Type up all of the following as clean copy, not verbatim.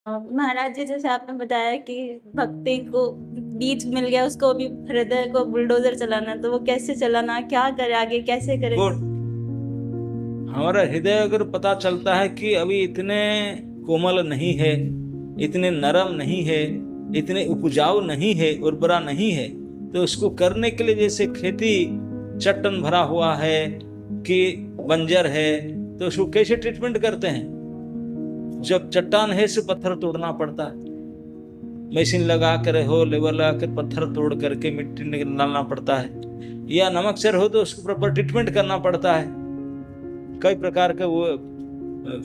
महाराज जी, जैसे आपने बताया कि भक्ति को बीज मिल गया, उसको भी हृदय को बुलडोजर चलाना, तो वो कैसे चलाना, क्या करे, आगे कैसे करे? गुड। हमारा हृदय अगर पता चलता है कि अभी इतने कोमल नहीं है, इतने नरम नहीं है, इतने उपजाऊ नहीं है, उर्वरा नहीं है, तो उसको करने के लिए जैसे खेती चट्टन भरा हुआ है कि बंजर है, तो उसको कैसे ट्रीटमेंट करते हैं? जब चट्टान है से पत्थर तोड़ना पड़ता है, मशीन लगा कर हो, लेवल लगा कर पत्थर तोड़ करके मिट्टी निकालना पड़ता है, या नमक सर हो तो उसको प्रॉपर ट्रीटमेंट करना पड़ता है। कई प्रकार के वो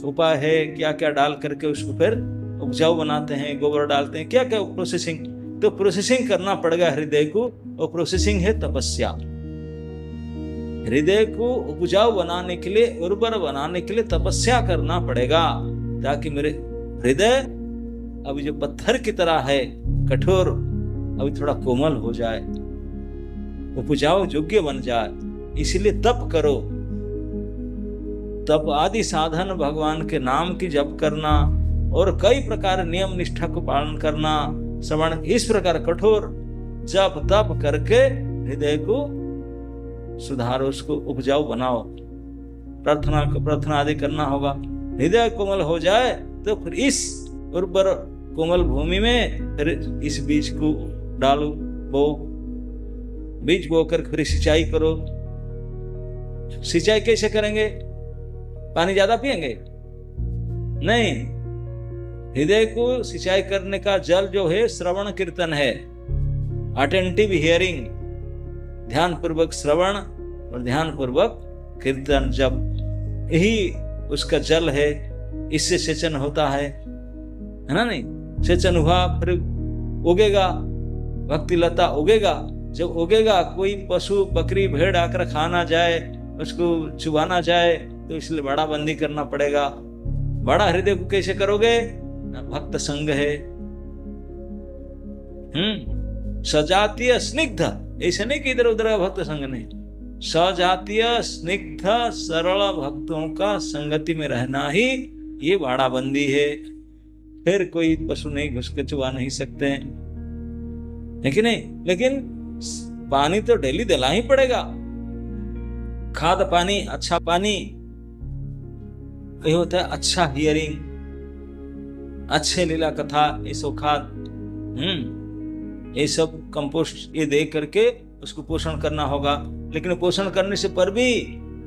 उपाय है, क्या क्या डाल करके उसको फिर उपजाऊ बनाते हैं, गोबर डालते हैं, क्या क्या प्रोसेसिंग। तो प्रोसेसिंग करना पड़ेगा हृदय को, और प्रोसेसिंग है तपस्या। हृदय को उपजाऊ बनाने के लिए, उर्वर बनाने के लिए तपस्या करना पड़ेगा, ताकि मेरे हृदय अभी जो पत्थर की तरह है कठोर, अभी थोड़ा कोमल हो जाए, उपजाऊ योग्य बन जाए। इसलिए तप करो। तप आदि साधन भगवान के नाम की जप करना, और कई प्रकार नियम निष्ठा को पालन करना, श्रवण, इस प्रकार कठोर जप तप करके हृदय को सुधारो, उसको उपजाऊ बनाओ। प्रार्थना आदि करना होगा। हृदय कोमल हो जाए तो फिर इस उर्वर कोमल भूमि में फिर इस बीज को डालो, बो, बीज बोकर फिर सिंचाई करो। सिंचाई कैसे करेंगे? पानी ज्यादा पिएंगे? नहीं। हृदय को सिंचाई करने का जल जो है श्रवण कीर्तन है, अटेंटिव हियरिंग, ध्यान पूर्वक श्रवण और ध्यान पूर्वक कीर्तन, जब यही उसका जल है। इससे सेचन होता है ना? नहीं, सेचन हुआ फिर उगेगा, भक्ति लता उगेगा। जब उगेगा, कोई पशु बकरी भेड़ आकर खाना जाए, उसको चुबाना जाए, तो इसलिए बड़ा बंदी करना पड़ेगा। बड़ा हृदय को कैसे करोगे? भक्त संग है। सजातीय स्निग्ध, ऐसे नहीं कि इधर उधर भक्त संग नहीं, सजातीय स्निग्ध सरल भक्तों का संगति में रहना ही ये बाड़ाबंदी है। फिर कोई पशु नहीं घुस के चुबा नहीं सकते, है कि नहीं? लेकिन पानी तो डेली दिला ही पड़ेगा, खाद पानी, अच्छा पानी। ये होता है अच्छा हियरिंग, अच्छे लीला कथा, ये सब खाद, ये सब कंपोस्ट ये दे करके उसको पोषण करना होगा। लेकिन पोषण करने से पर भी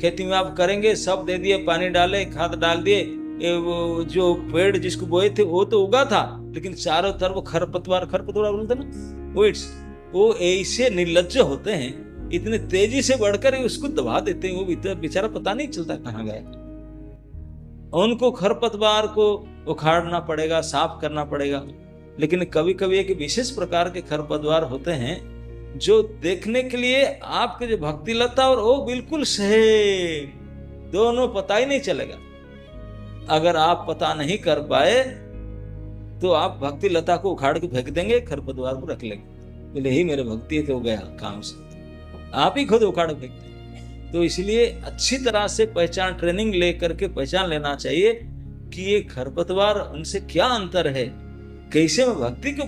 खेती में आप करेंगे, सब दे दिए, पानी डाले, खाद डाल दिए, वो जो पेड़ जिसको बोए थे वो तो उगा था, लेकिन चारों तरफ खरपतवार बोलते ना, वो ऐसे निर्लज्ज होते हैं, इतने तेजी से बढ़कर उसको दबा देते हैं, वो बेचारा पता नहीं चलता कहाँ गया। उनको खरपतवार को उखाड़ना पड़ेगा, साफ करना पड़ेगा। लेकिन कभी कभी एक विशेष प्रकार के खरपतवार होते हैं जो देखने के लिए आपके जो भक्ति लता और वो बिल्कुल सेम, दोनों पता ही नहीं चलेगा। अगर आप पता नहीं कर पाए तो आप भक्ति लता को उखाड़ के फेंक देंगे, खरपतवार को रख लेंगे, बोले ही मेरे भक्ति है तो गया काम से, आप ही खुद उखाड़ फेंक देंगे। तो इसलिए अच्छी तरह से पहचान, ट्रेनिंग ले करके पहचान लेना चाहिए कि ये खरपतवार उनसे क्या अंतर है, कैसे मैं भक्ति को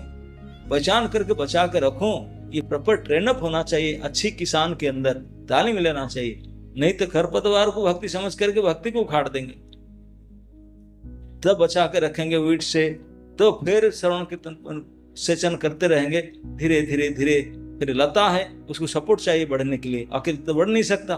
पहचान करके बचा कर रखूं। ये प्रॉपर ट्रेनअप होना चाहिए अच्छी किसान के अंदर, तालीम लेना चाहिए। नहीं तो खरपतवार को भक्ति समझ करके भक्ति को उखाड़ देंगे, तब बचा कर रखेंगे वीट से, तो फिर श्रवण कीर्तन सेचन करते रहेंगे, धीरे धीरे धीरे। फिर लता है, उसको सपोर्ट चाहिए बढ़ने के लिए, अकेले तो बढ़ नहीं सकता।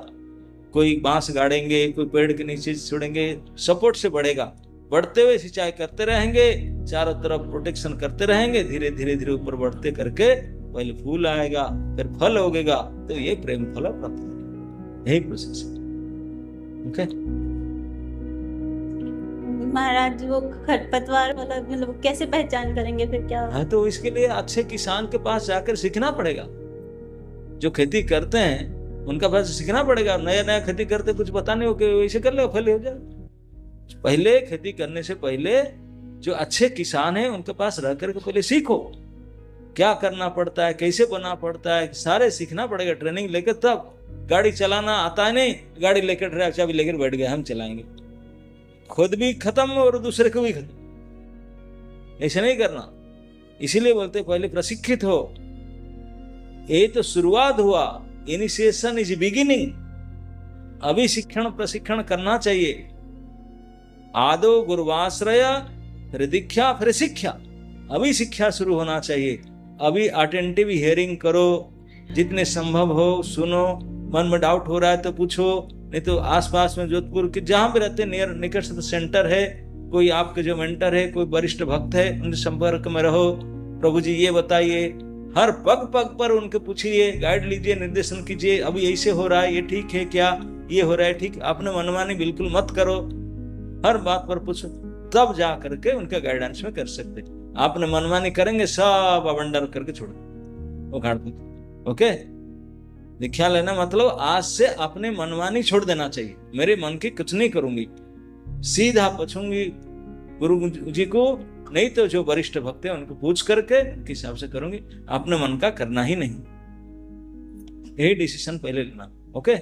कोई बांस गाड़ेंगे, कोई पेड़ के नीचे छोड़ेंगे, सपोर्ट से बढ़ेगा। बढ़ते हुए सिंचाई करते रहेंगे, चारों तरफ प्रोटेक्शन करते रहेंगे, धीरे धीरे धीरे ऊपर बढ़ते करके पहले फूल आएगा, फिर फल उगेगा, तो ये प्रेम फल प्राप्त, यही प्रोसेस है। ओके महाराज, वो खरपतवार वाला मतलब कैसे पहचान करेंगे फिर? क्या है? तो इसके लिए अच्छे किसान के पास जाकर सीखना पड़ेगा। जो खेती करते हैं उनका पास सीखना पड़ेगा। नया नया खेती करते कुछ पता नहीं हो कि वैसे कर ले फल हो जाए। पहले खेती करने से पहले जो अच्छे किसान हैं उनके पास रह करके पहले सीखो, क्या करना पड़ता है, कैसे बना पड़ता है, सारे सीखना पड़ेगा। ट्रेनिंग लेकर तब गाड़ी चलाना आता है नहीं, गाड़ी लेकर ड्राइव चाबी लेकर बैठ गए हम चलाएंगे, खुद भी खत्म और दूसरे को भी खत्म। ऐसे नहीं करना। इसीलिए बोलते पहले प्रशिक्षित हो। ये तो शुरुआत हुआ, इनिशिएशन इज बिगिनिंग। अभी शिक्षण प्रशिक्षण करना चाहिए। आदो गुरुवाश्रय, फिर दीक्षा, फिर शिक्षा। अभी शिक्षा शुरू होना चाहिए। अभी अटेंटिव हियरिंग करो, जितने संभव हो सुनो। मन में डाउट हो रहा है तो पूछो, नहीं तो आसपास में जोधपुर के जहां भी रहते नियर निकटस्थ सेंटर है, कोई आपके जो मेंटर है, कोई वरिष्ठ भक्त है, उनके संपर्क में रहो। प्रभु जी ये बताइए, हर पग पग पर उनके पूछिए, गाइड लीजिए, निर्देशन कीजिए। अभी ऐसे हो रहा है, ये ठीक है क्या? ये हो रहा है ठीक? आपने मनमानी बिल्कुल मत करो, हर बात पर पूछो, तब जा करके उनके गाइडेंस में कर सकते। आपने मनमानी करेंगे, सब अबंडर करके छोड़ो, उखाड़ दो। ओके, दीक्षा लेना मतलब आज से अपने मनमानी छोड़ देना चाहिए। मेरे मन की कुछ नहीं करूंगी, सीधा पूछूंगी गुरु जी को, नहीं तो जो वरिष्ठ भक्त है उनको पूछ करके उनके हिसाब से करूंगी। अपने मन का करना ही नहीं, यही डिसीजन पहले लेना। ओके।